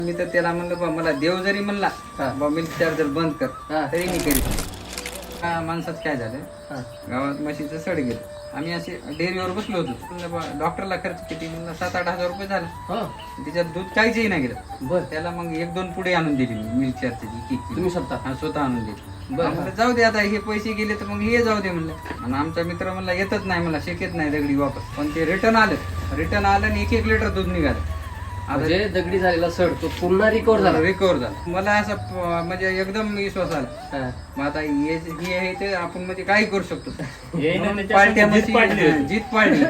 मी तर त्याला म्हणलं बा मला देव जरी म्हणला बा मिल्क चार्जर बंद कर तरी मी करीत. माणसात काय झालं, गावात म्हशीचं सड गेलं. आम्ही असे डेअरीवर बसलो होतो. म्हणलं बा डॉक्टरला खर्च किती, म्हणलं 7-8 हजार रुपये झाला. त्याच्यात दूध काहीचही नाही गेलं. बरं, त्याला मग 1-2 पुढे आणून दिली मी मिल्क चार्जरची. तुम्ही स्वतः आणून दिली. म्हणलं जाऊ दे आता, हे पैसे गेले तर मग हे जाऊ दे म्हणलं. आणि आमचा मित्र म्हणला येतच नाही, मला शक्यच नाही दगडी वापस. पण ते रिटर्न आलं आणि 1-1 लिटर दूध निघालं. म्हणजे दगडी झालेला सड तो पुन्हा रिकवर झाला. मला असं म्हणजे एकदम विश्वास आला. मग आता हे आहे ते आपण म्हणजे काही करू शकतो. जीत पाडली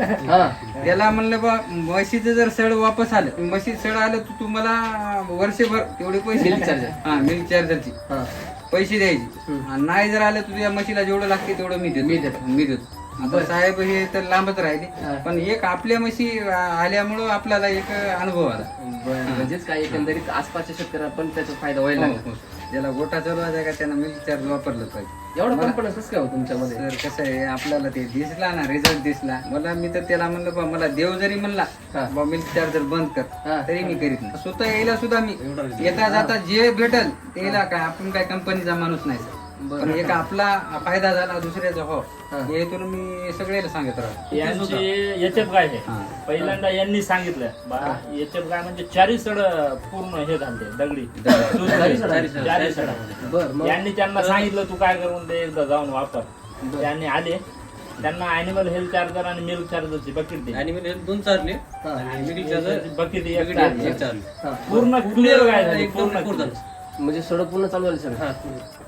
त्याला. म्हणलं बा म्हशीचं जर सड वापस आलं, म्हशी सड आलं तर तुम्हाला वर्षभर तेवढे पैसे मिल्क चार्जरची पैसे द्यायचे. आणि नाही जर आलं तुझ्या म्हशीला जेवढं लागते तेवढं मी देतो. आता साहेब हे तर लांबच राहिले, पण एक आपल्या म्हशी आल्यामुळं आपल्याला एक अनुभव आला. म्हणजेच काय एकंदरीत आसपासच्या शेतकऱ्यांना पण त्याचा फायदा व्हायला. ज्याला गोठा चालवायचा का त्यानं मिल्क चार्ज वापरलं पाहिजे. एवढं कॉन्फिडन्स कसं काय तुमच्यामध्ये? तर कसं आहे, आपल्याला ते दिसला ना, रिझल्ट दिसला. मी तर त्याला म्हणलं बा मला देव जरी म्हणला बा मिल्क चार्जर बंद कर तरी मी करीत नाही. स्वतः यायला सुद्धा मी येता जाता जे भेटल त्याला काय, आपण काय कंपनीचा माणूस नाही. पण एक आपला फायदा झाला दुसऱ्याचा हो, हे तुला मी सगळ्याला सांगत राहतो. यांची एचएफ गाय आहे. पहिल्यांदा यांनी सांगितलं बा एचएफ गाय म्हणजे 4 सड पूर्ण हे झाले दगडी. यांनी त्यांना सांगितलं तू काय करून दे, एकदा जाऊन वापर. त्यांनी आले, त्यांना अॅनिमल हेल्थ चार्जर आणि मिल्क चार्जरची बकेट दिली. अॅनिमल हेल्थ 2 चारले आणि मिल्क चार्जर बकेट एक चारले. पूर्ण क्लिअर गाय झाली. पूर्ण म्हणजे सड पूर्ण चालू झाली सगळं.